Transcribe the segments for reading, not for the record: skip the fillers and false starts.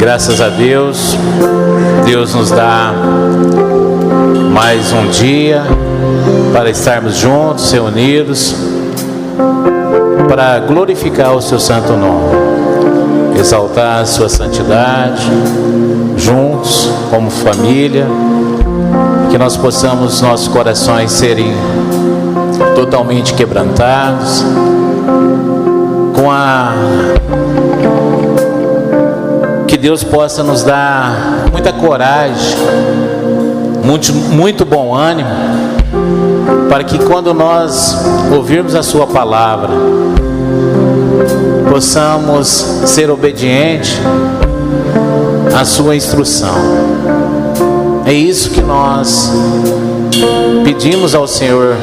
Graças a Deus, Deus nos dá mais um dia para estarmos juntos, reunidos, para glorificar o seu santo nome, exaltar a sua santidade, juntos, como família, que nós possamos, nossos corações serem totalmente quebrantados, que Deus possa nos dar muita coragem, muito bom ânimo, para que quando nós ouvirmos a sua palavra, possamos ser obedientes à sua instrução. É isso que nós pedimos ao Senhor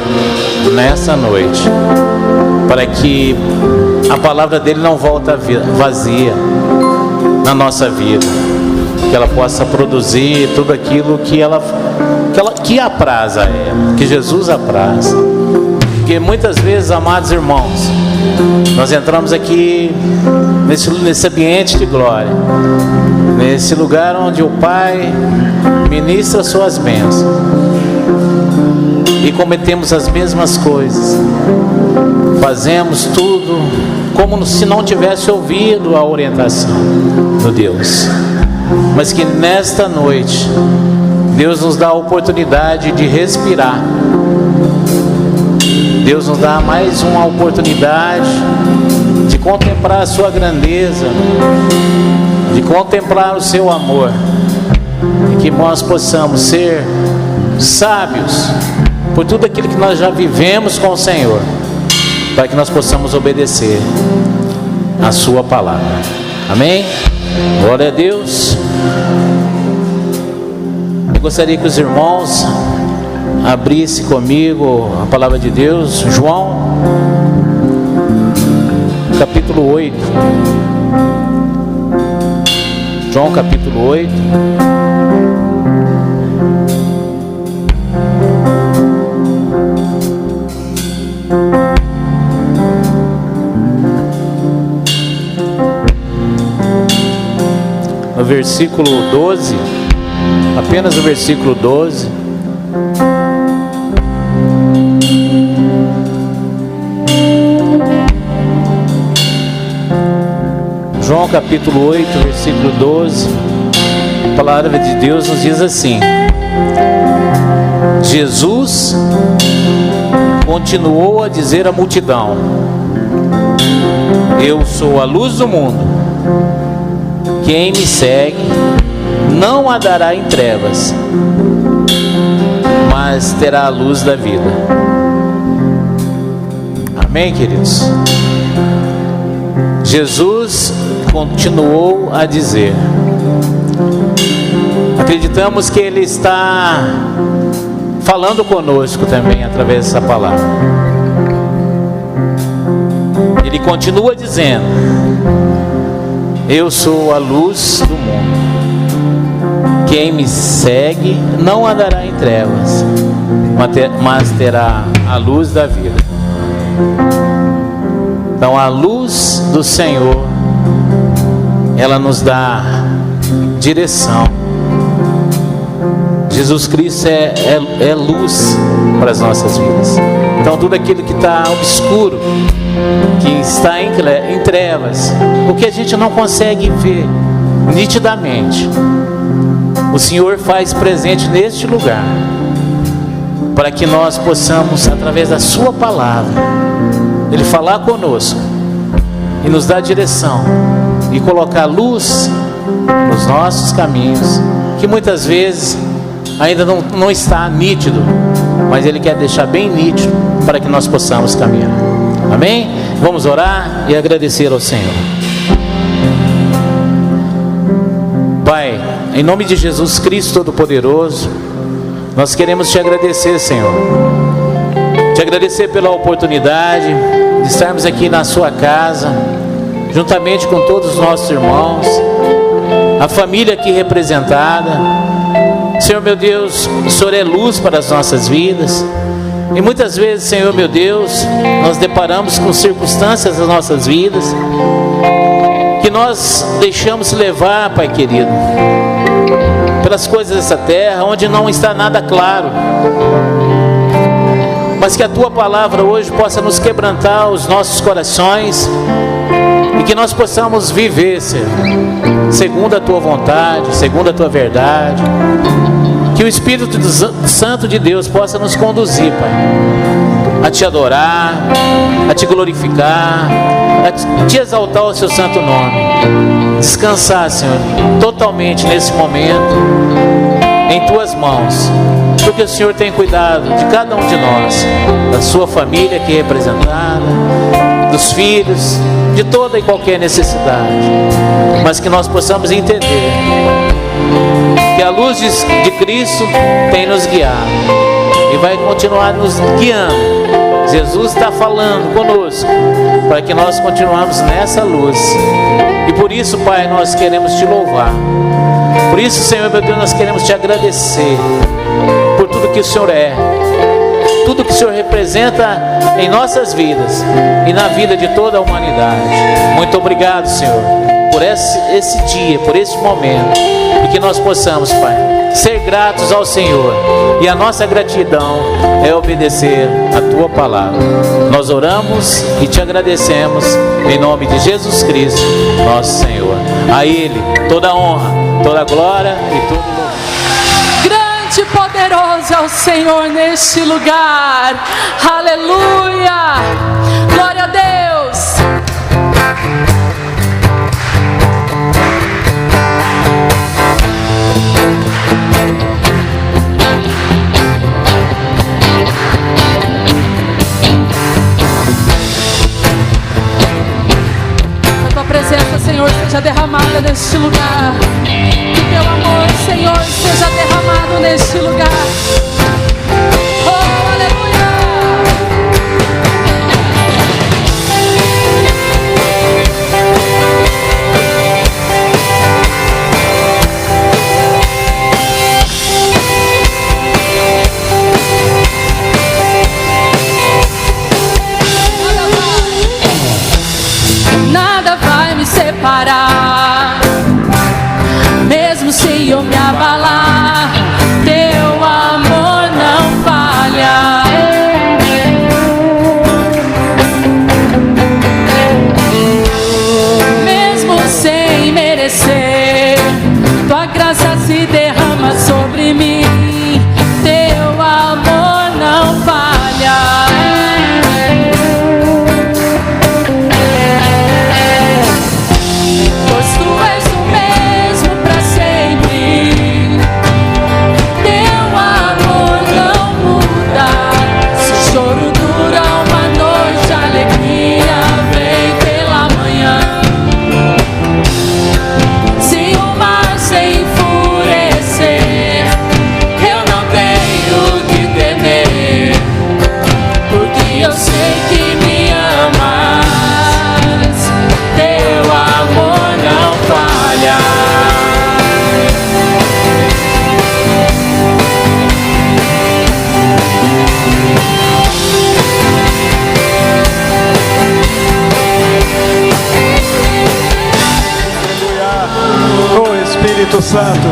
nessa noite, para que a palavra dele não volte vazia na nossa vida, que ela possa produzir tudo aquilo que apraz a ela, que Jesus apraz. Porque muitas vezes, amados irmãos, nós entramos aqui nesse ambiente de glória, nesse lugar onde o Pai ministra suas bênçãos, e cometemos as mesmas coisas, fazemos tudo como se não tivesse ouvido a orientação do Deus. Mas que nesta noite Deus nos dá a oportunidade de respirar. Deus nos dá mais uma oportunidade de contemplar a sua grandeza, de contemplar o seu amor, e que nós possamos ser sábios por tudo aquilo que nós já vivemos com o Senhor, para que nós possamos obedecer a sua palavra. Amém? Glória a Deus. Eu gostaria que os irmãos abrissem comigo a palavra de Deus, João capítulo 8. João capítulo 8. No versículo 12, apenas o versículo 12. João capítulo 8, versículo 12. A palavra de Deus nos diz assim: Jesus continuou a dizer à multidão: eu sou a luz do mundo. Quem me segue não andará em trevas, mas terá a luz da vida. Amém, queridos? Jesus continuou a dizer. Acreditamos que Ele está falando conosco também através dessa palavra. Ele continua dizendo: eu sou a luz do mundo. Quem me segue não andará em trevas, mas terá a luz da vida. Então a luz do Senhor, ela nos dá direção. Jesus Cristo é luz para as nossas vidas. Então tudo aquilo que está obscuro, que está em trevas, o que a gente não consegue ver nitidamente, o Senhor faz presente neste lugar, para que nós possamos, através da sua palavra, Ele falar conosco e nos dar direção e colocar luz nos nossos caminhos, que muitas vezes ainda não está nítido, mas Ele quer deixar bem nítido para que nós possamos caminhar. Amém? Vamos orar e agradecer ao Senhor. Pai, em nome de Jesus Cristo Todo-Poderoso, nós queremos Te agradecer, Senhor. Te agradecer pela oportunidade de estarmos aqui na Sua casa, juntamente com todos os nossos irmãos, a família aqui representada. Senhor meu Deus, o Senhor é luz para as nossas vidas. E muitas vezes, Senhor meu Deus, nós deparamos com circunstâncias das nossas vidas que nós deixamos levar, Pai querido, pelas coisas dessa terra, onde não está nada claro. Mas que a Tua palavra hoje possa nos quebrantar os nossos corações e que nós possamos viver, Senhor, segundo a Tua vontade, segundo a Tua verdade. Que o Espírito Santo de Deus possa nos conduzir, Pai, a Te adorar, a Te glorificar, a Te exaltar o Seu santo nome. Descansar, Senhor, totalmente nesse momento em Tuas mãos, porque o Senhor tem cuidado de cada um de nós, da sua família aqui representada, dos filhos, de toda e qualquer necessidade, mas que nós possamos entender que a luz de Cristo tem nos guiado e vai continuar nos guiando. Jesus está falando conosco para que nós continuemos nessa luz. E por isso, Pai, nós queremos Te louvar. Por isso, Senhor, meu Deus, nós queremos Te agradecer por tudo que o Senhor é, tudo que o Senhor representa em nossas vidas e na vida de toda a humanidade. Muito obrigado, Senhor, por esse dia, por esse momento, e que nós possamos, Pai, ser gratos ao Senhor. E a nossa gratidão é obedecer a Tua palavra. Nós oramos e Te agradecemos em nome de Jesus Cristo, nosso Senhor. A Ele toda a honra, toda a glória e todo louvor. Grande e poderoso é o Senhor neste lugar. Aleluia! Glória a Deus! Presença, Senhor, seja derramada neste lugar. Que Teu amor, Senhor, seja derramado neste lugar. Oh, aleluia! Nada vai me separar, mesmo se eu me abalar, Teu amor não falha. Mesmo sem merecer, Tua graça se derrama sobre mim, Teu amor não falha. Espírito Santo,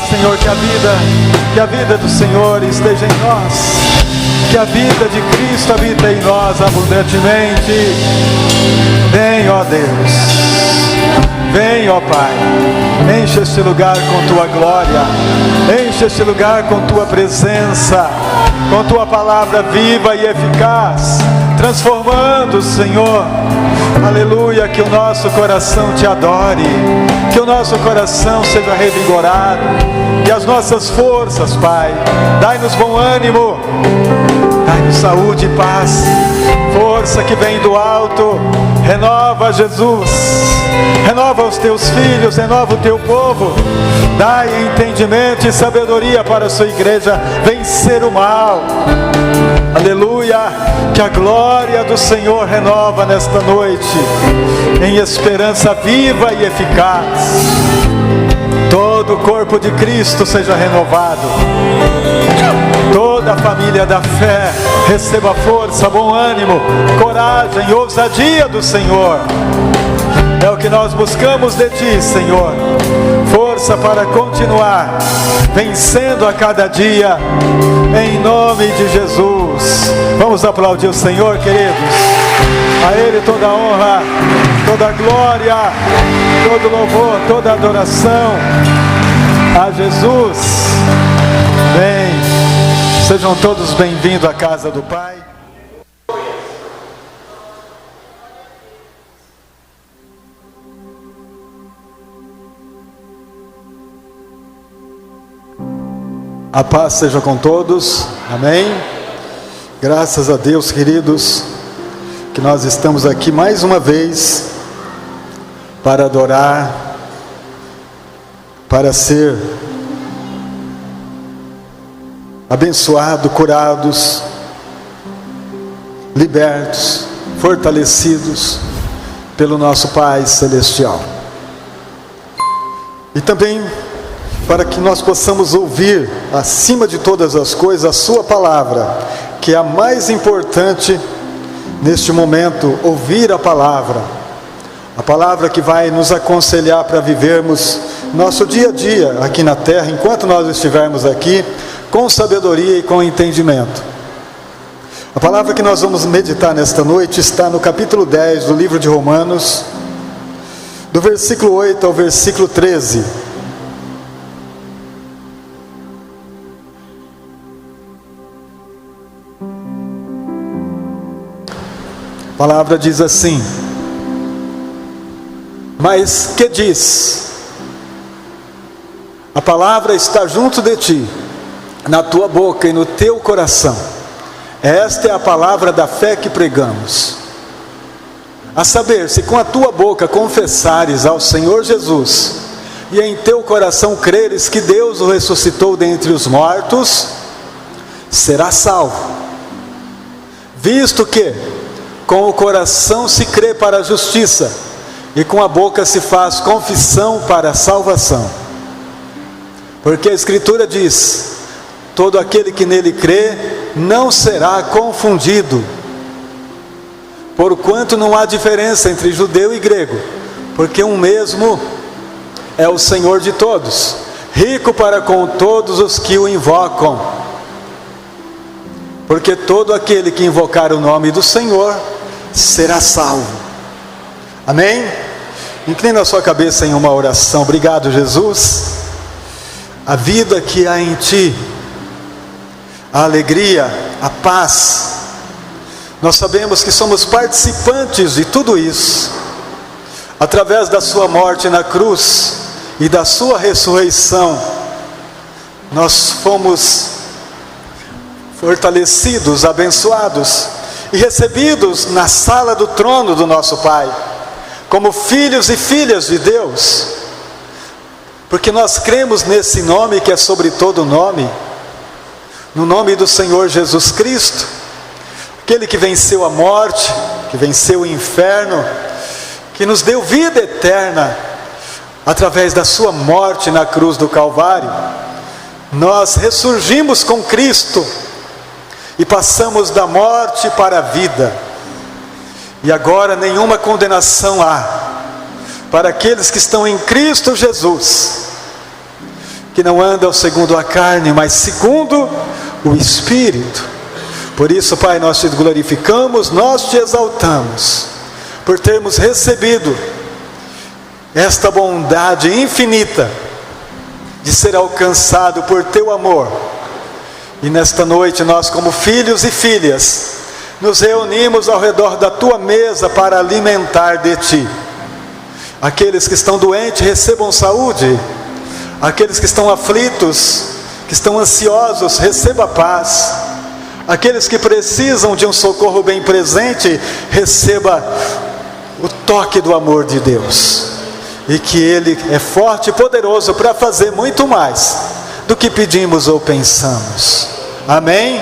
Senhor, que a vida do Senhor esteja em nós, que a vida de Cristo habita em nós abundantemente. Vem, ó Deus, vem, ó Pai, enche este lugar com Tua glória, enche este lugar com Tua presença, com Tua palavra viva e eficaz, transformando, Senhor, aleluia, que o nosso coração Te adore, que o nosso coração seja revigorado, e as nossas forças, Pai, dai-nos bom ânimo, dai-nos saúde e paz, força que vem do alto. Renova, Jesus, renova os Teus filhos, renova o Teu povo, dai entendimento e sabedoria para a Sua igreja vencer o mal. Aleluia, que a glória do Senhor renova nesta noite, em esperança viva e eficaz. Todo o corpo de Cristo seja renovado, toda a família da fé receba força, bom ânimo, coragem e ousadia do Senhor. É o que nós buscamos de Ti, Senhor. Força para continuar vencendo a cada dia, em nome de Jesus. Vamos aplaudir o Senhor, queridos. A Ele toda a honra, toda a glória, todo louvor, toda a adoração a Jesus. Amém. Sejam todos bem-vindos à casa do Pai. A paz seja com todos, amém? Graças a Deus, queridos, que nós estamos aqui mais uma vez para adorar, para ser abençoados, curados, libertos, fortalecidos pelo nosso Pai Celestial. E também para que nós possamos ouvir, acima de todas as coisas, a sua palavra, que é a mais importante neste momento, ouvir a palavra que vai nos aconselhar para vivermos nosso dia a dia aqui na terra, enquanto nós estivermos aqui, com sabedoria e com entendimento. A palavra que nós vamos meditar nesta noite está no capítulo 10 do livro de Romanos, do versículo 8 ao versículo 13. A palavra diz assim: mas que diz? A palavra está junto de ti, na tua boca e no teu coração. Esta é a palavra da fé que pregamos. A saber, se com a tua boca confessares ao Senhor Jesus, e em teu coração creres que Deus o ressuscitou dentre os mortos, serás salvo. Visto que com o coração se crê para a justiça, e com a boca se faz confissão para a salvação. Porque a Escritura diz: todo aquele que nele crê não será confundido. Porquanto não há diferença entre judeu e grego, porque um mesmo é o Senhor de todos, rico para com todos os que o invocam. Porque todo aquele que invocar o nome do Senhor será salvo. Amém? Inclina a sua cabeça em uma oração. Obrigado, Jesus. A vida que há em Ti, a alegria, a paz, nós sabemos que somos participantes de tudo isso, através da Sua morte na cruz e da Sua ressurreição. Nós fomos fortalecidos, abençoados e recebidos na sala do trono do nosso Pai, como filhos e filhas de Deus, porque nós cremos nesse nome que é sobre todo nome, no nome do Senhor Jesus Cristo, aquele que venceu a morte, que venceu o inferno, que nos deu vida eterna, através da sua morte na cruz do Calvário. Nós ressurgimos com Cristo, e passamos da morte para a vida, e agora nenhuma condenação há, para aqueles que estão em Cristo Jesus, que não andam segundo a carne, mas segundo o Espírito. Por isso, Pai, nós te glorificamos, nós te exaltamos, por termos recebido esta bondade infinita, de ser alcançado por teu amor. E nesta noite nós, como filhos e filhas, nos reunimos ao redor da tua mesa para alimentar de ti. Aqueles que estão doentes recebam saúde, aqueles que estão aflitos, que estão ansiosos, receba paz, aqueles que precisam de um socorro bem presente, receba o toque do amor de Deus, e que Ele é forte e poderoso para fazer muito mais do que pedimos ou pensamos. Amém?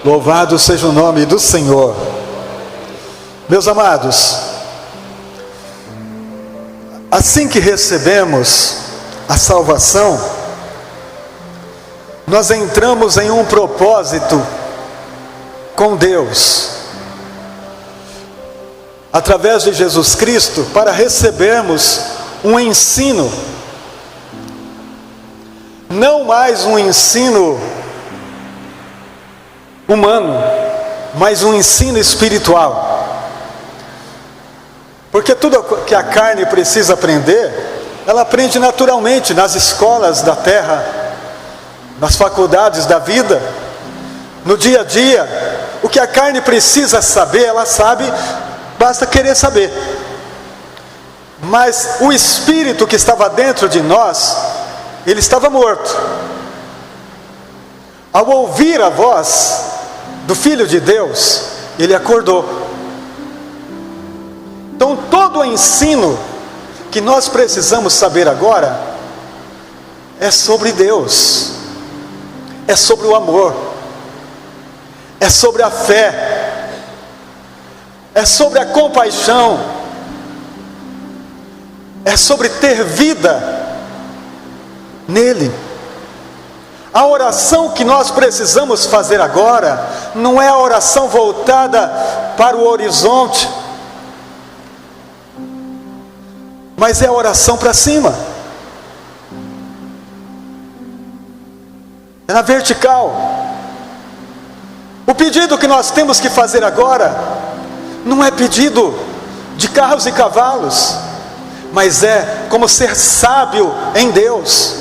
Louvado seja o nome do Senhor. Meus amados, assim que recebemos a salvação, nós entramos em um propósito com Deus. através de Jesus Cristo, para recebermos um ensino, não mais um ensino humano, mas um ensino espiritual. Porque tudo que a carne precisa aprender, ela aprende naturalmente nas escolas da terra, nas faculdades da vida, no dia a dia. O que a carne precisa saber, ela sabe, basta querer saber. Mas o Espírito que estava dentro de nós, ele estava morto. Ao ouvir a voz do Filho de Deus, ele acordou. Então todo o ensino que nós precisamos saber agora é sobre Deus, é sobre o amor, é sobre a fé, é sobre a compaixão, é sobre ter vida nele. A oração que nós precisamos fazer agora não é a oração voltada para o horizonte, mas é a oração para cima, é na vertical. O pedido que nós temos que fazer agora não é pedido de carros e cavalos, mas é como ser sábio em Deus,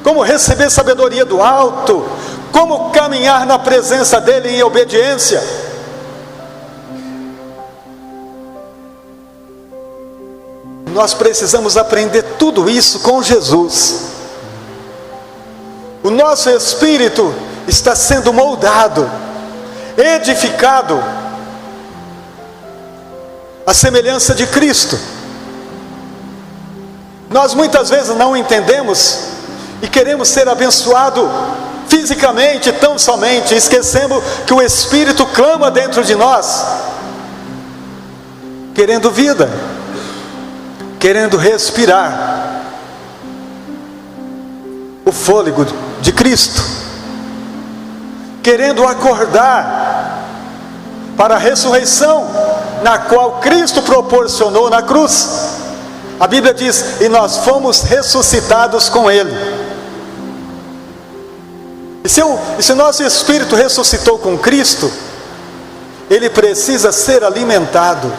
como receber sabedoria do alto, como caminhar na presença dele em obediência. Nós precisamos aprender tudo isso com Jesus. O nosso espírito está sendo moldado, edificado à semelhança de Cristo. Nós muitas vezes não entendemos e queremos ser abençoado fisicamente tão somente, esquecendo que o Espírito clama dentro de nós, querendo vida, querendo respirar o fôlego de Cristo, querendo acordar para a ressurreição na qual Cristo proporcionou na cruz. A Bíblia diz: e nós fomos ressuscitados com Ele. E se o nosso espírito ressuscitou com Cristo, ele precisa ser alimentado,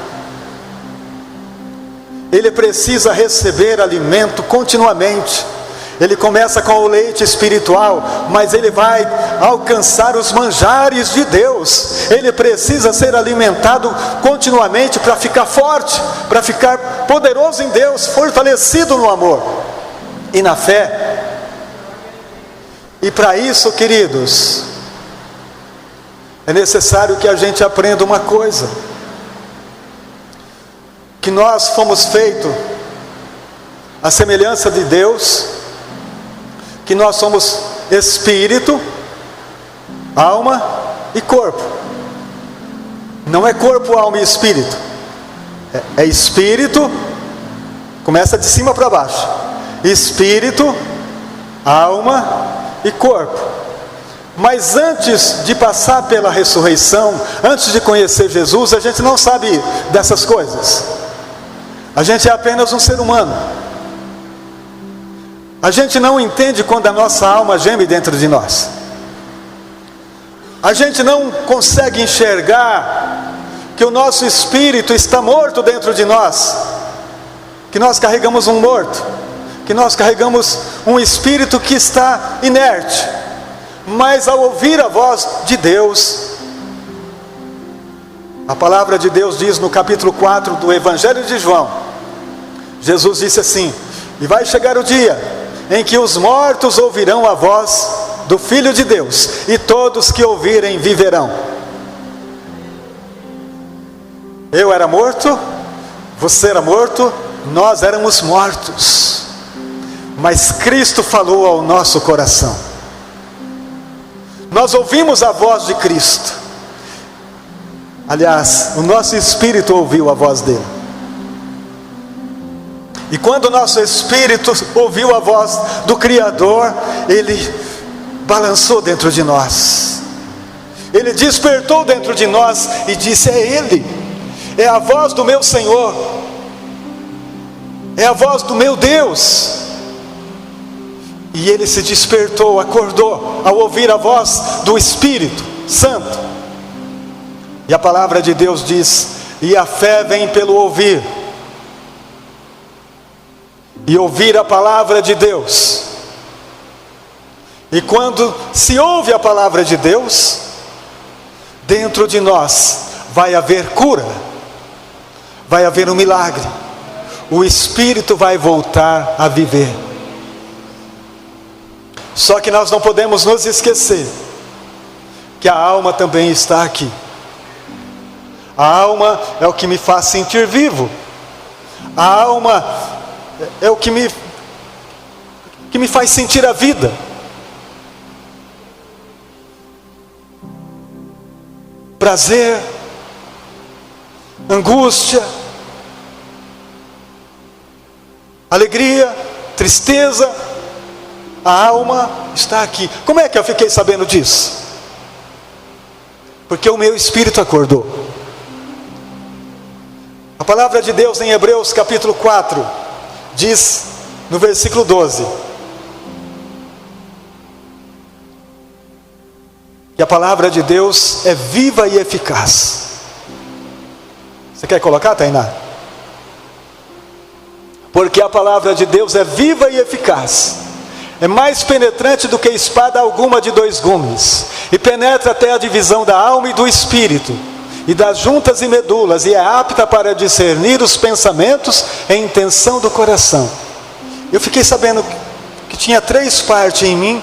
ele precisa receber alimento continuamente. Ele começa com o leite espiritual, mas ele vai alcançar os manjares de Deus. Ele precisa ser alimentado continuamente para ficar forte, para ficar poderoso em Deus, fortalecido no amor e na fé. E para isso, queridos, é necessário que a gente aprenda uma coisa: que nós fomos feitos à semelhança de Deus, que nós somos espírito, alma e corpo. Não é corpo, alma e espírito, é espírito, começa de cima para baixo, espírito, alma e corpo. Mas antes de passar pela ressurreição, antes de conhecer Jesus, a gente não sabe dessas coisas. A gente é apenas um ser humano. A gente não entende quando a nossa alma geme dentro de nós. A gente não consegue enxergar que o nosso espírito está morto dentro de nós, que nós carregamos um morto, que nós carregamos um espírito que está inerte. Mas ao ouvir a voz de Deus, a palavra de Deus diz no capítulo 4 do Evangelho de João, Jesus disse assim: e vai chegar o dia em que os mortos ouvirão a voz do Filho de Deus, e todos que ouvirem viverão. Eu era morto, você era morto, nós éramos mortos, mas Cristo falou ao nosso coração. Nós ouvimos a voz de Cristo. Aliás, o nosso espírito ouviu a voz dele. E quando o nosso espírito ouviu a voz do Criador, ele balançou dentro de nós, ele despertou dentro de nós e disse: é Ele, é a voz do meu Senhor, é a voz do meu Deus. E ele se despertou, acordou, ao ouvir a voz do Espírito Santo. E a palavra de Deus diz: e a fé vem pelo ouvir, e ouvir a palavra de Deus. E quando se ouve a palavra de Deus, dentro de nós vai haver cura, vai haver um milagre, o Espírito vai voltar a viver. Só que nós não podemos nos esquecer que a alma também está aqui. A alma é o que me faz sentir vivo. A alma é o que me faz sentir a vida. Prazer, angústia, alegria, tristeza. A alma está aqui. Como é que eu fiquei sabendo disso? Porque o meu espírito acordou. A palavra de Deus em Hebreus capítulo 4 diz no versículo 12 que a palavra de Deus é viva e eficaz. Você quer colocar, Tainá? Porque a palavra de Deus é viva e eficaz, é mais penetrante do que espada alguma de 2 gumes, e penetra até a divisão da alma e do espírito, e das juntas e medulas, e é apta para discernir os pensamentos e intenção do coração. Eu fiquei sabendo que tinha 3 partes em mim,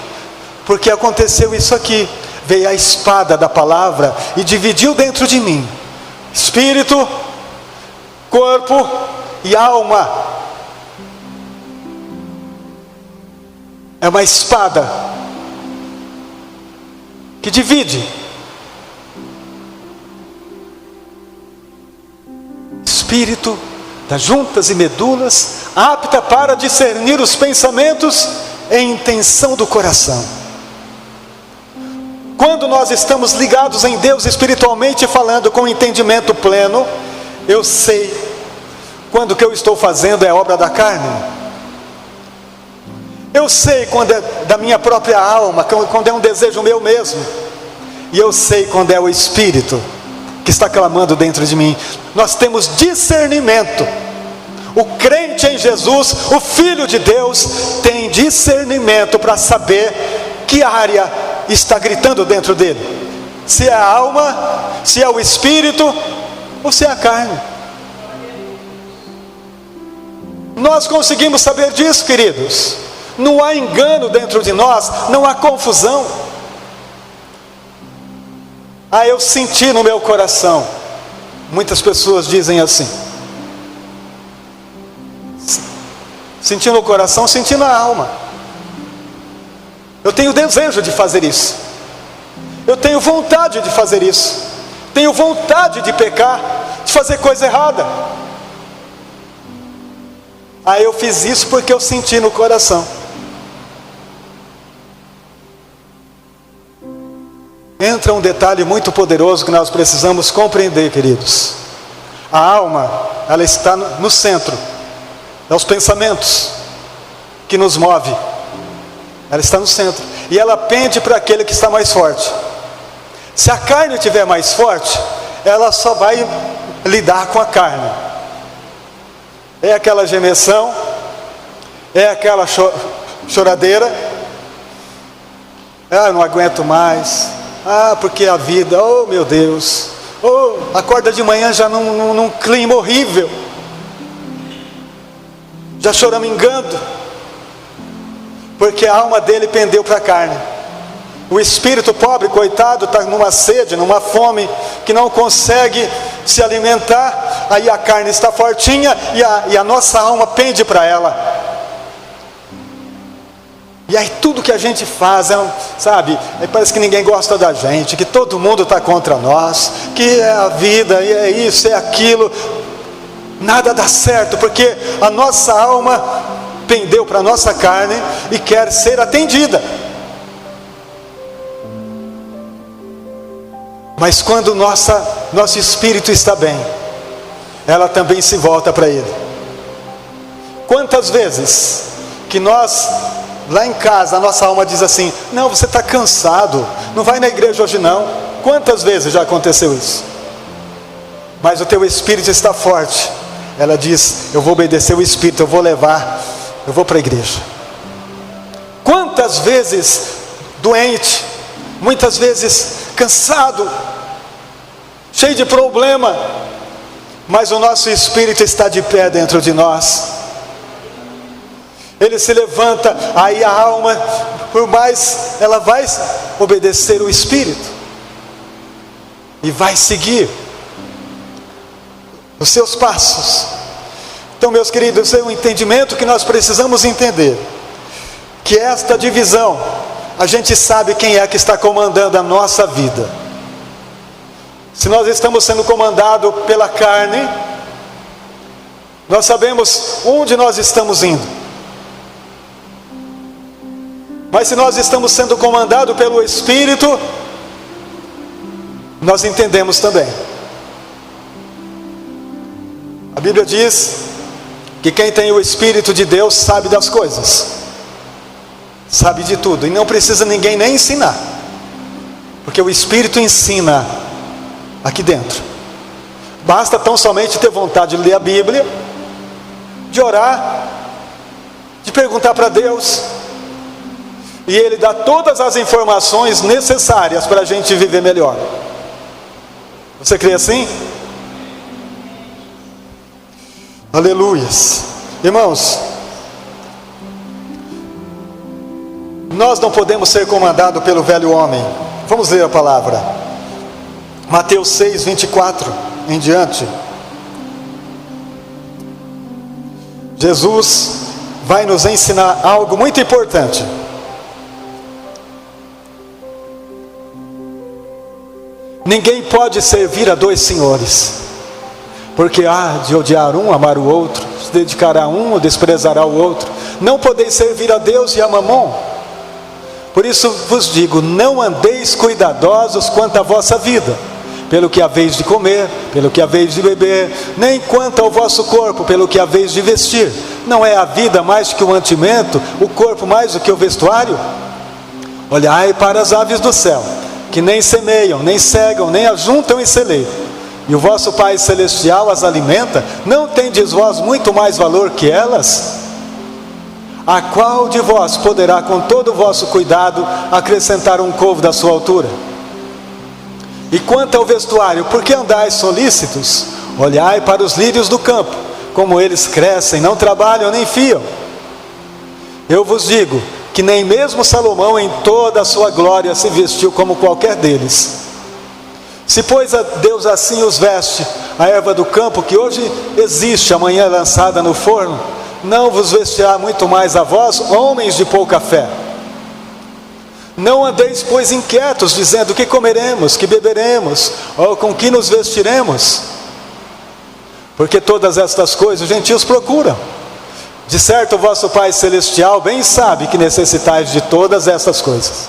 porque aconteceu isso aqui. Veio a espada da palavra e dividiu dentro de mim espírito, corpo e alma. É uma espada que divide. Espírito, das juntas e medulas, apta para discernir os pensamentos e intenção do coração. Quando nós estamos ligados em Deus espiritualmente falando, com entendimento pleno, eu sei quando o que eu estou fazendo é obra da carne. Eu sei quando é da minha própria alma, quando é um desejo meu mesmo. E eu sei quando é o Espírito que está clamando dentro de mim. Nós temos discernimento. O crente em Jesus, o Filho de Deus, tem discernimento para saber que área está gritando dentro dele. Se é a alma, se é o Espírito, ou se é a carne. Nós conseguimos saber disso, queridos. Não há engano dentro de nós, não há confusão. Eu senti no meu coração. Muitas pessoas dizem assim: senti no coração, senti na alma. Eu tenho desejo de fazer isso. Eu tenho vontade de fazer isso. Tenho vontade de pecar, de fazer coisa errada. Eu fiz isso porque eu senti no coração. Entra um detalhe muito poderoso que nós precisamos compreender, queridos. A alma, ela está no centro. É os pensamentos que nos movem. Ela está no centro. E ela pende para aquele que está mais forte. Se a carne estiver mais forte, ela só vai lidar com a carne. É aquela gemessão, é aquela choradeira. Eu não aguento mais. Porque a vida, oh meu Deus. Acorda de manhã já num clima horrível. Já choramingando. Porque a alma dele pendeu para a carne. O espírito pobre, coitado, está numa sede, numa fome, que não consegue se alimentar. Aí a carne está fortinha e a nossa alma pende para ela. E aí tudo que a gente faz, sabe, aí parece que ninguém gosta da gente, que todo mundo está contra nós, que é a vida, e é isso, é aquilo. Nada dá certo, porque a nossa alma pendeu para a nossa carne e quer ser atendida. Mas quando nosso espírito está bem, ela também se volta para Ele. Quantas vezes que nós, lá em casa, a nossa alma diz assim: não, você está cansado, não vai na igreja hoje não. Quantas vezes já aconteceu isso? Mas o teu espírito está forte. Ela diz: eu vou obedecer o espírito, eu vou para a igreja. Quantas vezes doente, muitas vezes cansado, cheio de problema, mas o nosso espírito está de pé dentro de nós. Ele se levanta, aí a alma, por mais, ela vai obedecer o espírito e vai seguir os seus passos. Então, meus queridos, é um entendimento que nós precisamos entender, que esta divisão, a gente sabe quem é que está comandando a nossa vida. Se nós estamos sendo comandados pela carne, nós sabemos onde nós estamos indo. Mas se nós estamos sendo comandados pelo Espírito, nós entendemos também. A Bíblia diz que quem tem o Espírito de Deus sabe das coisas, sabe de tudo, e não precisa ninguém nem ensinar, porque o Espírito ensina aqui dentro. Basta tão somente ter vontade de ler a Bíblia, de orar, de perguntar para Deus, e Ele dá todas as informações necessárias para a gente viver melhor. Você crê assim? Aleluias. Irmãos, nós não podemos ser comandados pelo velho homem. Vamos ler a palavra. Mateus 6, 24 em diante. Jesus vai nos ensinar algo muito importante. Ninguém pode servir a dois senhores, porque há de odiar um, amar o outro, se dedicará a um ou desprezará o outro. Não podeis servir a Deus e a Mamon. Por isso vos digo, não andeis cuidadosos quanto à vossa vida, pelo que haveis de comer, pelo que haveis de beber, nem quanto ao vosso corpo, pelo que haveis de vestir. Não é a vida mais que o mantimento, o corpo mais do que o vestuário? Olhai para as aves do céu, que nem semeiam, nem cegam, nem ajuntam em celeiro, e o vosso Pai Celestial as alimenta. Não tendes vós muito mais valor que elas? A qual de vós poderá com todo o vosso cuidado acrescentar um covo da sua altura? E quanto ao vestuário, por que andais solícitos? Olhai para os lírios do campo, como eles crescem, não trabalham nem fiam. Eu vos digo que nem mesmo Salomão em toda a sua glória se vestiu como qualquer deles. Se pois a Deus assim os veste, a erva do campo que hoje existe, amanhã é lançada no forno, não vos vestirá muito mais a vós, homens de pouca fé? Não andeis pois inquietos, dizendo: que comeremos, que beberemos, ou com que nos vestiremos? Porque todas estas coisas os gentios procuram. De certo o vosso Pai Celestial bem sabe que necessitais de todas essas coisas.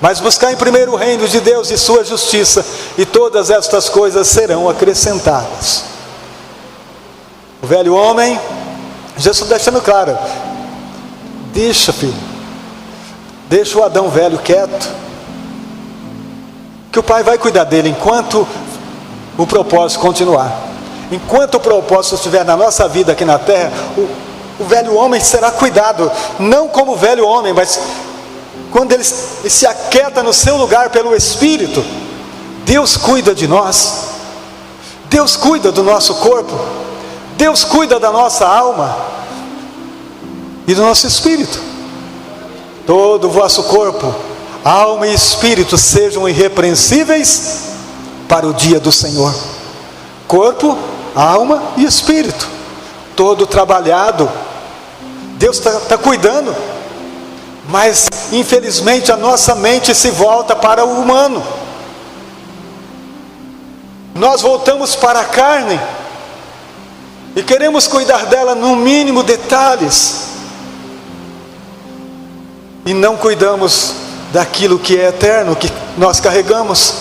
Mas buscai em primeiro o reino de Deus e sua justiça, e todas estas coisas serão acrescentadas. O velho homem, Jesus deixando claro: deixa, filho, deixa o Adão velho quieto, que o Pai vai cuidar dele enquanto o propósito continuar. Enquanto o propósito estiver na nossa vida aqui na terra, o velho homem será cuidado, não como o velho homem, mas quando ele se aquieta no seu lugar pelo Espírito. Deus cuida de nós, Deus cuida do nosso corpo, Deus cuida da nossa alma e do nosso espírito. Todo o vosso corpo, alma e espírito sejam irrepreensíveis para o dia do Senhor. Corpo, alma e espírito, todo trabalhado. Deus está cuidando, mas infelizmente a nossa mente se volta para o humano. Nós voltamos para a carne e queremos cuidar dela no mínimo detalhes, e não cuidamos daquilo que é eterno, que nós carregamos.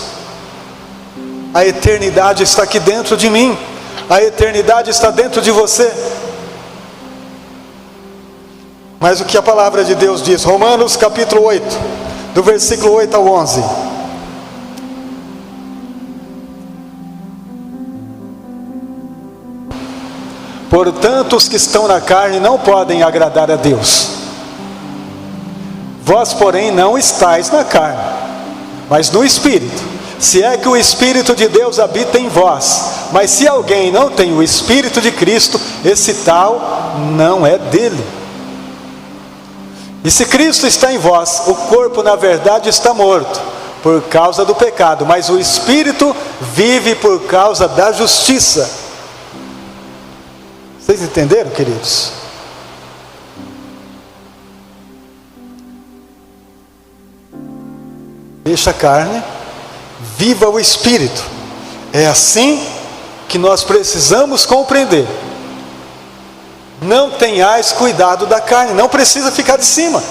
A eternidade está aqui dentro de mim. A eternidade está dentro de você. Mas o que a palavra de Deus diz? Romanos capítulo 8, do versículo 8 ao 11. Portanto, os que estão na carne não podem agradar a Deus. Vós, porém, não estáis na carne, mas no Espírito, se é que o Espírito de Deus habita em vós. Mas se alguém não tem o Espírito de Cristo, esse tal não é dele. E se Cristo está em vós, o corpo na verdade está morto, por causa do pecado, mas o Espírito vive por causa da justiça. Vocês entenderam, queridos? Deixa a carne, viva o Espírito. É assim que nós precisamos compreender. Não tenhais cuidado da carne, não precisa ficar de cima.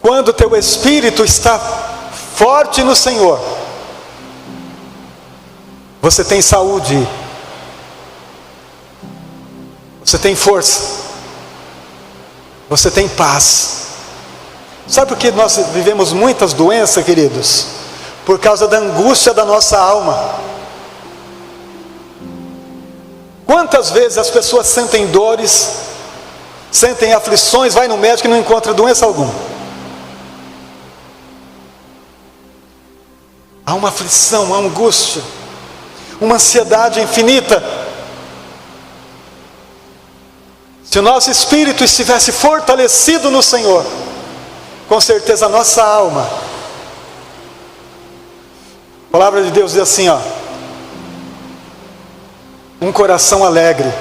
Quando o teu espírito está forte no Senhor, você tem saúde, você tem força, você tem paz. Sabe por que nós vivemos muitas doenças, queridos? Por causa da angústia da nossa alma. Quantas vezes as pessoas sentem dores, sentem aflições, vai no médico e não encontra doença alguma? Há uma aflição, uma angústia, uma ansiedade infinita. Se o nosso espírito estivesse fortalecido no Senhor, com certeza a nossa alma, a palavra de Deus diz assim, ó: um coração alegre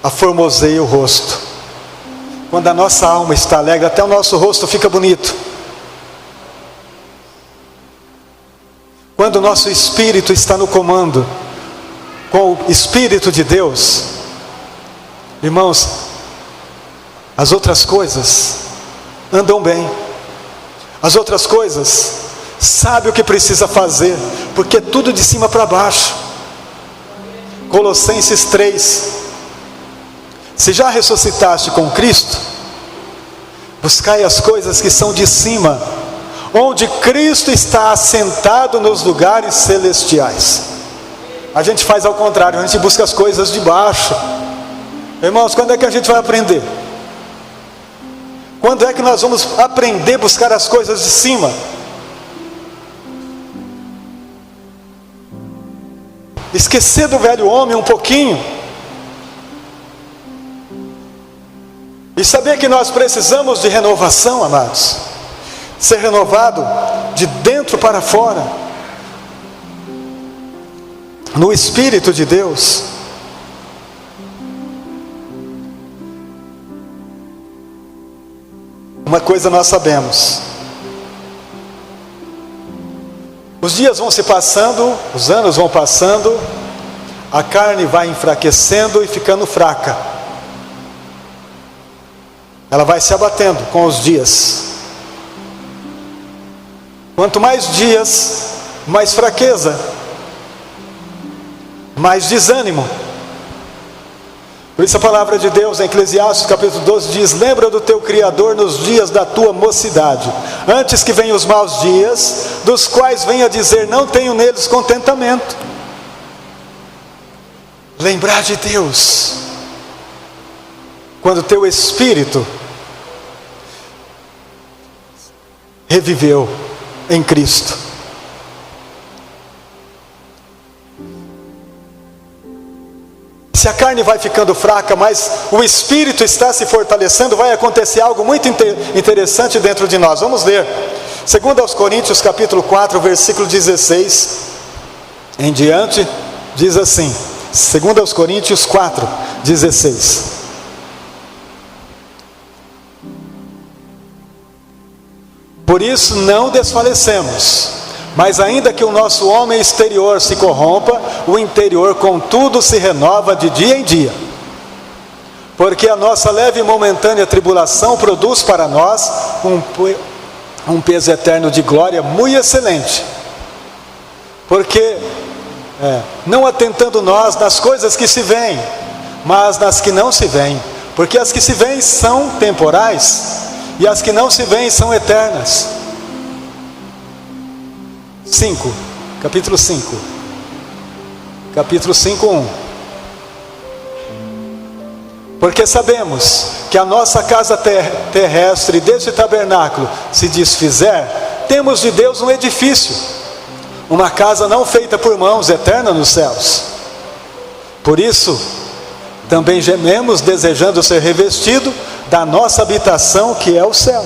aformoseia o rosto. Quando a nossa alma está alegre, até o nosso rosto fica bonito. Quando o nosso espírito está no comando com o Espírito de Deus, irmãos, as outras coisas andam bem. As outras coisas, sabe o que precisa fazer, porque é tudo de cima para baixo. Colossenses 3: se já ressuscitaste com Cristo, buscai as coisas que são de cima, onde Cristo está assentado nos lugares celestiais. A gente faz ao contrário, a gente busca as coisas de baixo. Irmãos, quando é que a gente vai aprender? Quando é que nós vamos aprender a buscar as coisas de cima? Esquecer do velho homem um pouquinho, e saber que nós precisamos de renovação, amados. Ser renovado de dentro para fora, no Espírito de Deus. Uma coisa nós sabemos: os dias vão se passando, os anos vão passando, a carne vai enfraquecendo e ficando fraca. Ela vai se abatendo com os dias. Quanto mais dias, mais fraqueza, mais desânimo. Por isso a palavra de Deus em Eclesiastes capítulo 12 diz: lembra do teu Criador nos dias da tua mocidade, antes que venham os maus dias, dos quais venha dizer, não tenho neles contentamento. Lembrar de Deus, quando o teu espírito reviveu em Cristo. Se a carne vai ficando fraca, mas o espírito está se fortalecendo, vai acontecer algo muito interessante dentro de nós. Vamos ler 2 Coríntios capítulo 4, versículo 16 em diante. Diz assim, 2 Coríntios 4, 16: por isso não desfalecemos, mas ainda que o nosso homem exterior se corrompa, o interior contudo se renova de dia em dia. Porque a nossa leve e momentânea tribulação produz para nós um peso eterno de glória muito excelente. Porque Não atentando nós nas coisas que se veem, mas nas que não se veem, porque as que se veem são temporais, e as que não se veem são eternas. Capítulo 5, 1. Porque sabemos que a nossa casa terrestre deste tabernáculo se desfizer, temos de Deus um edifício, uma casa não feita por mãos, eterna nos céus. Por isso, também gememos, desejando ser revestido da nossa habitação, que é o céu.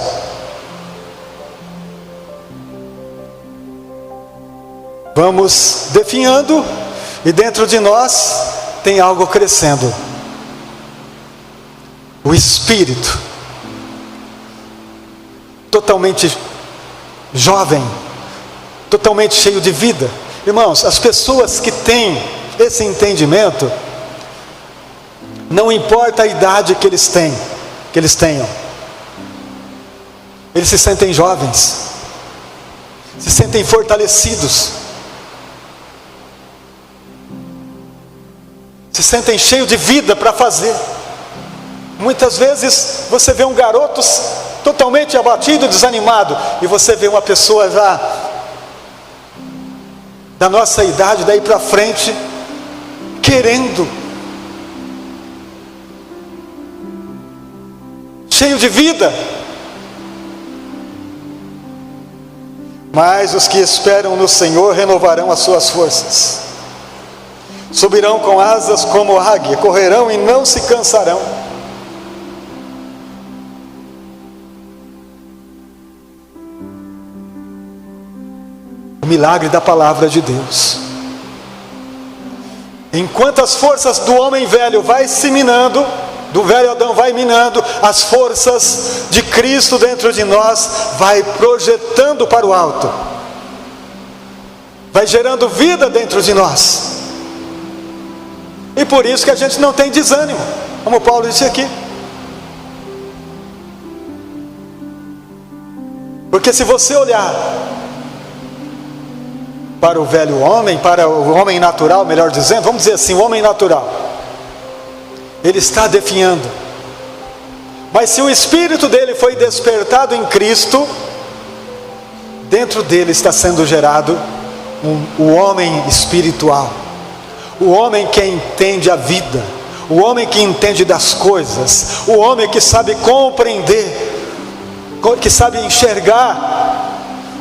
Vamos definhando, e dentro de nós tem algo crescendo. O Espírito, totalmente jovem, totalmente cheio de vida. Irmãos, as pessoas que têm esse entendimento, não importa a idade que eles tenham, eles se sentem jovens, se sentem fortalecidos, se sentem cheios de vida para fazer. Muitas vezes você vê um garoto totalmente abatido, desanimado, e você vê uma pessoa já da nossa idade, daí para frente, querendo, cheio de vida. Mas os que esperam no Senhor renovarão as suas forças, subirão com asas como águia, correrão e não se cansarão. O milagre da palavra de Deus. Enquanto as forças do homem velho vai se minando, do velho Adão vai minando, as forças de Cristo dentro de nós vai projetando para o alto, vai gerando vida dentro de nós. E por isso que a gente não tem desânimo, como Paulo disse aqui. Porque se você olhar para o velho homem, para o homem natural, melhor dizendo, vamos dizer assim, o homem natural, ele está definhando. Mas se o espírito dele foi despertado em Cristo, dentro dele está sendo gerado o homem espiritual, o homem que entende a vida, o homem que entende das coisas, o homem que sabe compreender, que sabe enxergar,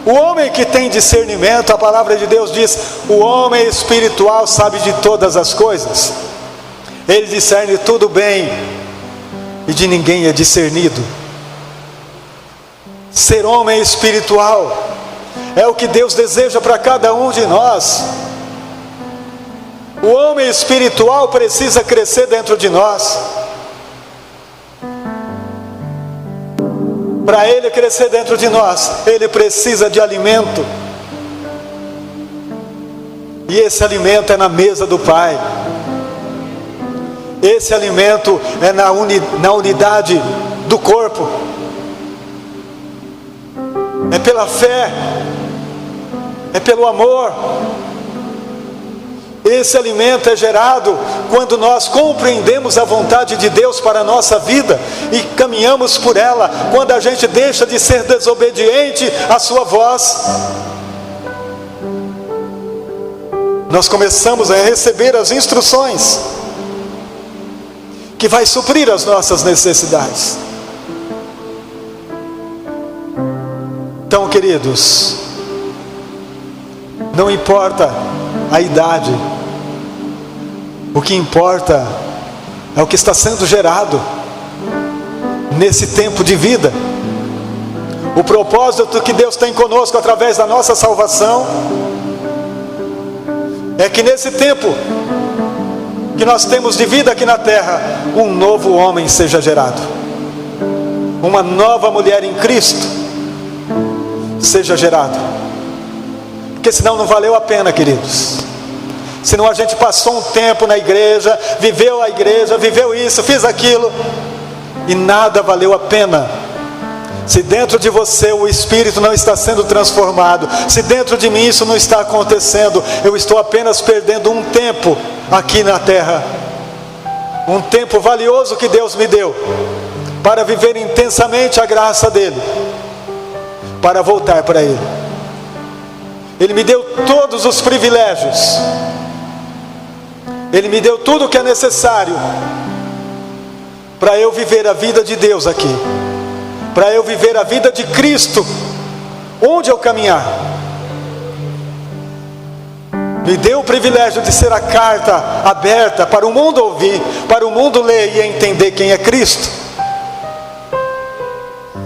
o homem que tem discernimento. A palavra de Deus diz: o homem espiritual sabe de todas as coisas, ele discerne tudo bem, e de ninguém é discernido. Ser homem espiritual é o que Deus deseja para cada um de nós. O homem espiritual precisa crescer dentro de nós. Para ele crescer dentro de nós, ele precisa de alimento. E esse alimento é na mesa do Pai. Esse alimento é na unidade do corpo. É pela fé, é pelo amor. Esse alimento é gerado quando nós compreendemos a vontade de Deus para a nossa vida e caminhamos por ela, quando a gente deixa de ser desobediente à sua voz. Nós começamos a receber as instruções que vai suprir as nossas necessidades. Então, queridos, não importa a idade, o que importa é o que está sendo gerado nesse tempo de vida. O propósito que Deus tem conosco através da nossa salvação é que nesse tempo que nós temos de vida aqui na terra, um novo homem seja gerado, uma nova mulher em Cristo seja gerado. Porque senão não valeu a pena, queridos. Senão a gente passou um tempo na igreja, viveu a igreja, viveu isso, fez aquilo, e nada valeu a pena. Se dentro de você o Espírito não está sendo transformado, se dentro de mim isso não está acontecendo, eu estou apenas perdendo um tempo aqui na terra. Um tempo valioso que Deus me deu para viver intensamente a graça dele, para voltar para ele. Ele me deu todos os privilégios, ele me deu tudo o que é necessário para eu viver a vida de Deus aqui, para eu viver a vida de Cristo onde eu caminhar. Me deu o privilégio de ser a carta aberta para o mundo ouvir, para o mundo ler e entender quem é Cristo.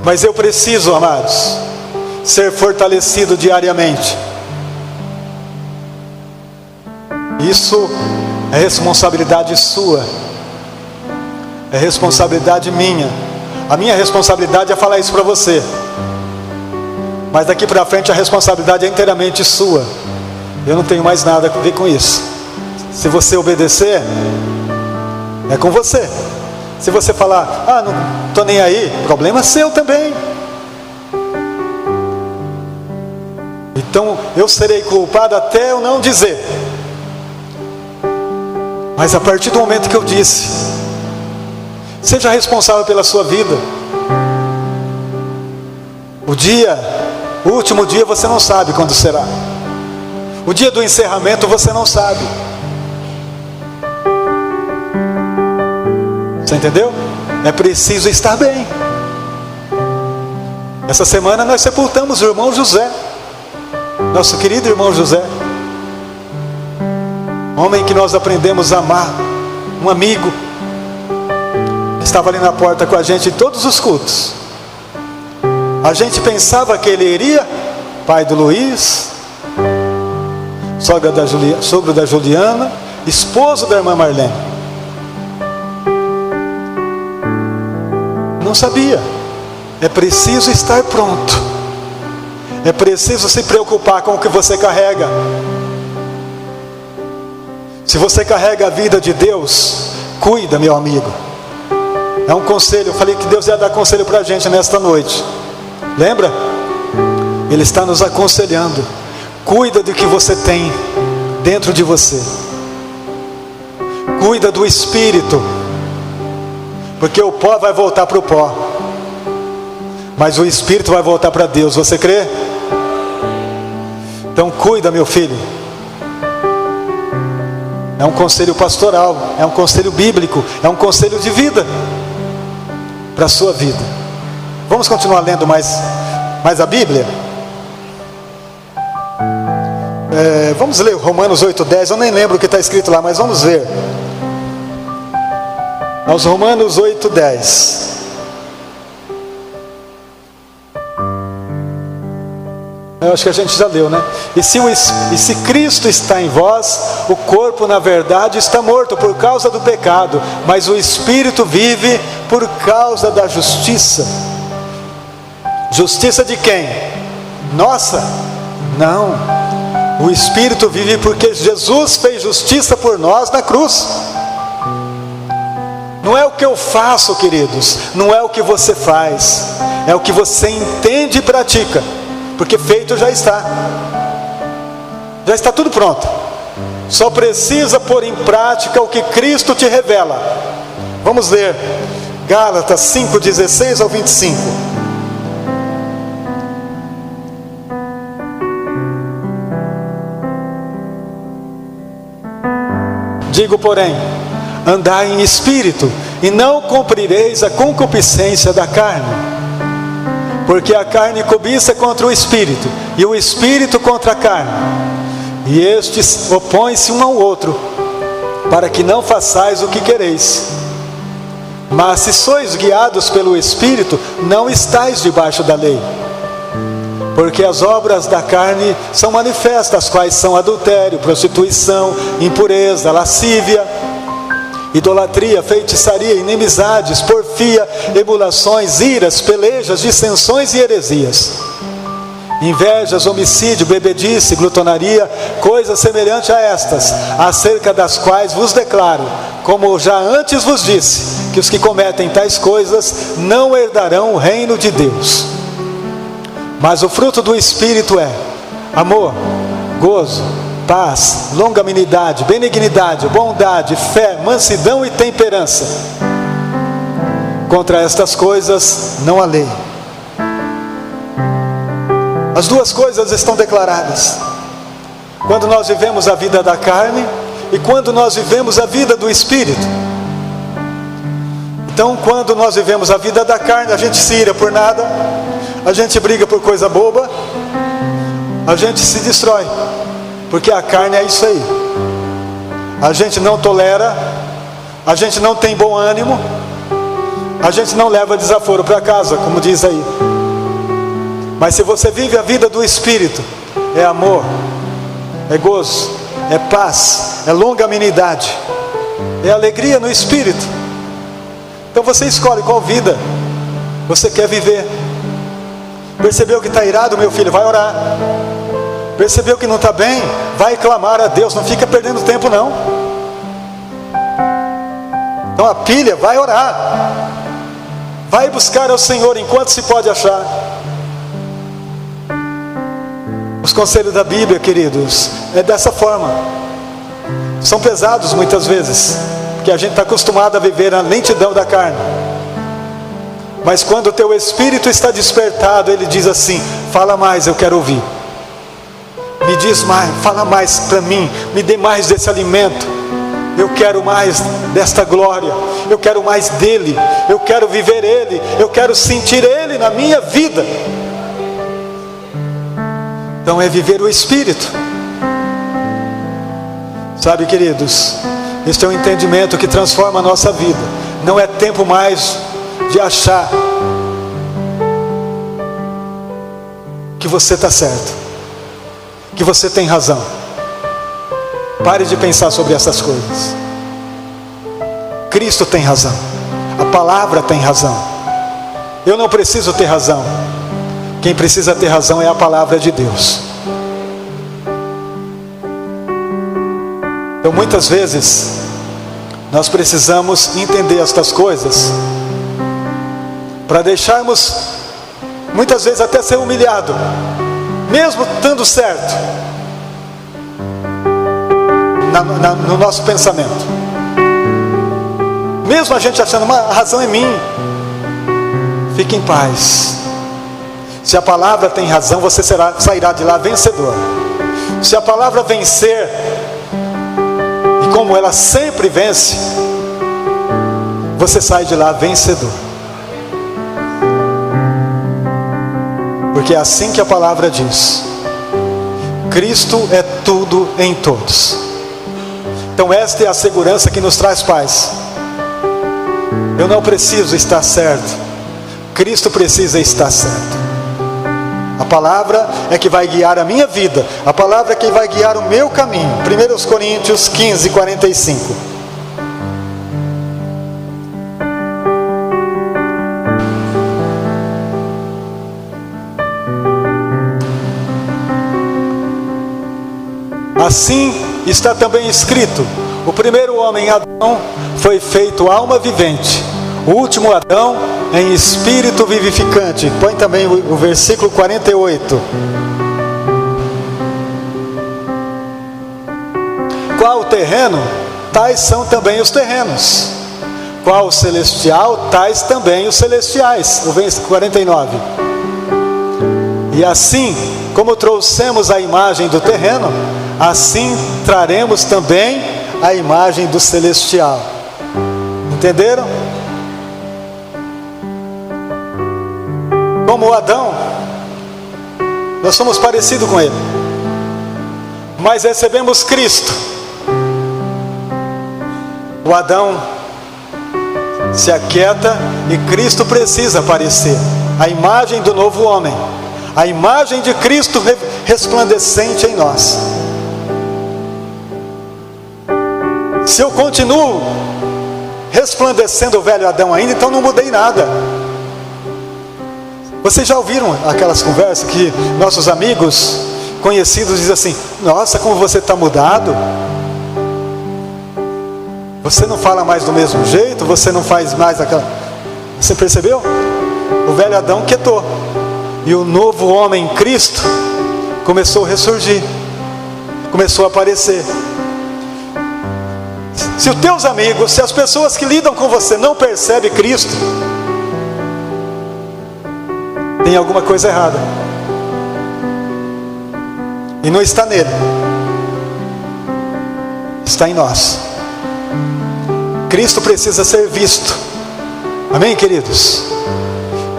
Mas eu preciso, amados, ser fortalecido diariamente. Isso é responsabilidade sua, é responsabilidade minha. A minha responsabilidade é falar isso para você, mas daqui para frente a responsabilidade é inteiramente sua. Eu não tenho mais nada a ver com isso. Se você obedecer, é com você. Se você falar, não estou nem aí, problema seu também. Então eu serei culpado até eu não dizer. Mas a partir do momento que eu disse, seja responsável pela sua vida. O último dia você não sabe quando será. O dia do encerramento você não sabe. Você entendeu? É preciso estar bem. Essa semana nós sepultamos o irmão José, nosso querido irmão José, homem que nós aprendemos a amar, um amigo, estava ali na porta com a gente em todos os cultos. A gente pensava que ele iria, pai do Luiz, sogro da Juliana, esposo da irmã Marlene. Não sabia. É preciso estar pronto. É preciso se preocupar com o que você carrega. Se você carrega a vida de Deus, cuida, meu amigo. É um conselho. Eu falei que Deus ia dar conselho para a gente nesta noite. Lembra? Ele está nos aconselhando. Cuida do que você tem dentro de você. Cuida do espírito. Porque o pó vai voltar para o pó, mas o espírito vai voltar para Deus. Você crê? Então cuida, meu filho. É um conselho pastoral, é um conselho bíblico, é um conselho de vida para a sua vida. Vamos continuar lendo mais a Bíblia? Vamos ler Romanos 8:10. Eu nem lembro o que está escrito lá, mas vamos ver. Aos Romanos 8:10. Eu acho que a gente já leu, né? E se Cristo está em vós, o corpo na verdade está morto por causa do pecado, mas o Espírito vive por causa da justiça. Justiça de quem? Nossa? Não. O Espírito vive porque Jesus fez justiça por nós na cruz. Não é o que eu faço, queridos, não é o que você faz, é o que você entende e pratica, porque feito já está tudo pronto, só precisa pôr em prática o que Cristo te revela. Vamos ler Gálatas 5:16 ao 25. Digo, porém, andai em espírito, e não cumprireis a concupiscência da carne, porque a carne cobiça contra o espírito, e o espírito contra a carne, e estes opõem-se um ao outro, para que não façais o que quereis. Mas se sois guiados pelo Espírito, não estáis debaixo da lei. Porque as obras da carne são manifestas, quais são adultério, prostituição, impureza, lascívia, idolatria, feitiçaria, inimizades, porfia, emulações, iras, pelejas, dissensões e heresias, invejas, homicídio, bebedice, glutonaria, coisas semelhantes a estas, acerca das quais vos declaro, como já antes vos disse, que os que cometem tais coisas não herdarão o reino de Deus. Mas o fruto do Espírito é amor, gozo, paz, longanimidade, benignidade, bondade, fé, mansidão e temperança. Contra estas coisas não há lei. As duas coisas estão declaradas. Quando nós vivemos a vida da carne e quando nós vivemos a vida do Espírito. Então, quando nós vivemos a vida da carne, a gente se ira por nada, a gente briga por coisa boba, a gente se destrói, porque a carne é isso aí. A gente não tolera, a gente não tem bom ânimo, a gente não leva desaforo para casa, como diz aí. Mas se você vive a vida do Espírito, é amor, é gozo, é paz, é longanimidade, é alegria no Espírito. Então você escolhe qual vida você quer viver. Percebeu que está irado, meu filho? Vai orar. Percebeu que não está bem? Vai clamar a Deus. Não fica perdendo tempo não. Então a pilha, vai orar. Vai buscar ao Senhor enquanto se pode achar. Os conselhos da Bíblia, queridos, é dessa forma. São pesados muitas vezes, porque a gente está acostumado a viver na lentidão da carne. Mas quando o teu espírito está despertado, ele diz assim: fala mais, eu quero ouvir. Me diz mais, fala mais para mim, me dê mais desse alimento. Eu quero mais desta glória, eu quero mais dele, eu quero viver ele, eu quero sentir ele na minha vida. Então é viver o Espírito. Sabe, queridos, este é um entendimento que transforma a nossa vida. Não é tempo mais de achar que você está certo, que você tem razão. Pare de pensar sobre essas coisas. Cristo tem razão, a palavra tem razão. Eu não preciso ter razão. Quem precisa ter razão é a palavra de Deus. Então muitas vezes nós precisamos entender estas coisas para deixarmos, muitas vezes até ser humilhado, mesmo estando certo no nosso pensamento, mesmo a gente achando, a razão é minha. Fique em paz. Se a palavra tem razão, você sairá de lá vencedor. Se a palavra vencer, e como ela sempre vence, você sai de lá vencedor. Porque é assim que a palavra diz: Cristo é tudo em todos. Então esta é a segurança que nos traz paz. Eu não preciso estar certo, Cristo precisa estar certo. A palavra é que vai guiar a minha vida, a palavra é que vai guiar o meu caminho. 1 Coríntios 15, 45. Assim está também escrito: o primeiro homem, Adão, foi feito alma vivente, o último Adão em espírito vivificante. Põe também o versículo 48. Qual o terreno, tais são também os terrenos. Qual o celestial, tais também os celestiais. O versículo 49. E assim como trouxemos a imagem do terreno, assim traremos também a imagem do celestial. Entenderam? Como Adão, nós somos parecidos com ele, mas recebemos Cristo. O Adão se aquieta e Cristo precisa aparecer. A imagem do novo homem, a imagem de Cristo resplandecente em nós. Se eu continuo resplandecendo o velho Adão ainda, então não mudei nada. Vocês já ouviram aquelas conversas que nossos amigos conhecidos dizem assim: nossa, como você está mudado. Você não fala mais do mesmo jeito, você não faz mais aquela... Você percebeu? O velho Adão quietou. E o novo homem em Cristo começou a ressurgir. Começou a aparecer. Se os teus amigos, se as pessoas que lidam com você não percebem Cristo, tem alguma coisa errada. E não está nele. Está em nós. Cristo precisa ser visto. Amém, queridos?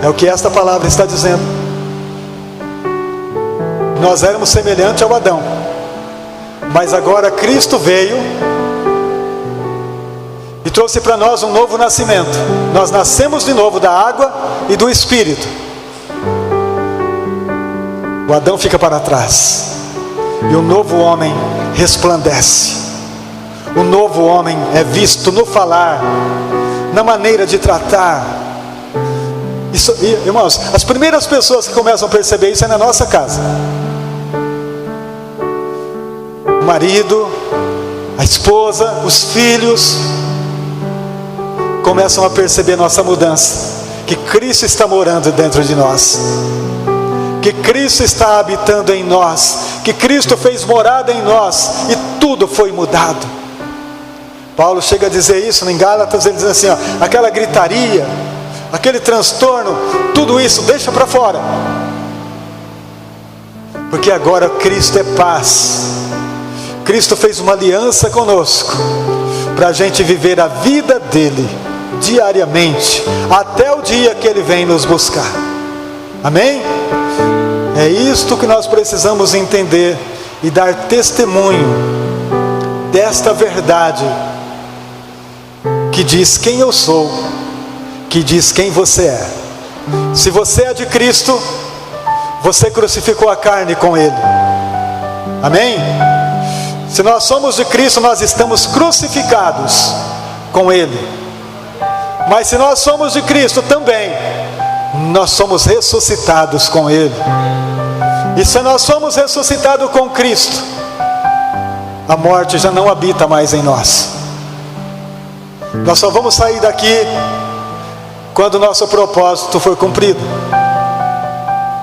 É o que esta palavra está dizendo. Nós éramos semelhantes ao Adão, mas agora Cristo veio e trouxe para nós um novo nascimento. Nós nascemos de novo da água e do Espírito. O Adão fica para trás e o novo homem resplandece. O novo homem é visto no falar, na maneira de tratar. Isso, irmãos, as primeiras pessoas que começam a perceber isso é na nossa casa. O marido, a esposa, os filhos começam a perceber nossa mudança, que Cristo está morando dentro de nós, que Cristo está habitando em nós, que Cristo fez morada em nós e tudo foi mudado. Paulo chega a dizer isso em Gálatas, ele diz assim, ó, aquela gritaria, aquele transtorno, tudo isso deixa para fora, porque agora Cristo é paz. Cristo fez uma aliança conosco para a gente viver a vida dele diariamente, até o dia que ele vem nos buscar. Amém? É isto que nós precisamos entender e dar testemunho desta verdade que diz quem eu sou, que diz quem você é. Se você é de Cristo, você crucificou a carne com ele. Amém? Se nós somos de Cristo, nós estamos crucificados com ele. Mas se nós somos de Cristo também, nós somos ressuscitados com ele. E se nós somos ressuscitados com Cristo, a morte já não habita mais em nós. Nós só vamos sair daqui quando o nosso propósito for cumprido.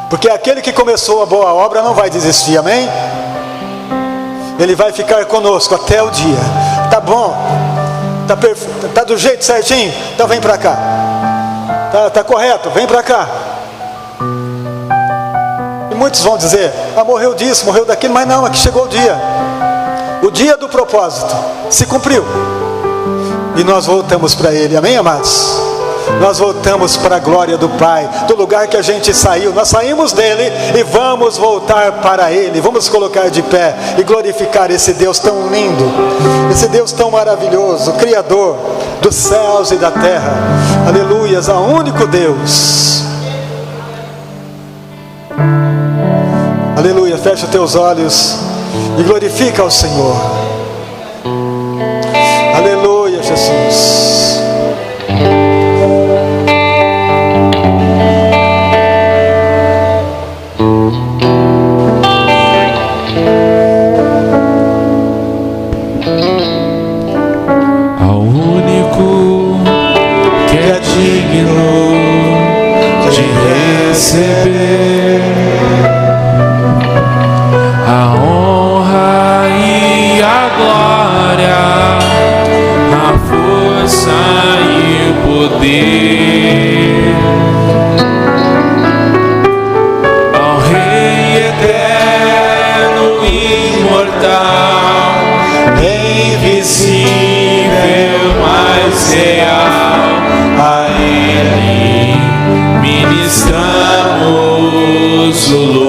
Porque aquele que começou a boa obra não vai desistir, amém? Ele vai ficar conosco até o dia. Tá bom? Tá do jeito certinho? Então vem para cá. Tá correto? Vem para cá. E muitos vão dizer, morreu disso, morreu daquilo, mas não, aqui chegou o dia. O dia do propósito se cumpriu. E nós voltamos para ele, amém, amados? Nós voltamos para a glória do Pai, do lugar que a gente saiu. Nós saímos dele e vamos voltar para ele. Vamos colocar de pé e glorificar esse Deus tão lindo, esse Deus tão maravilhoso, Criador dos céus e da terra. Aleluias, ao único Deus. Aleluia, fecha teus olhos e glorifica ao Senhor. Aleluia, Jesus. Ao único que é digno de receber a honra e a glória, a força e o poder, ao Rei eterno, imortal, invisível, mas real, a Ele ministramos o louvor.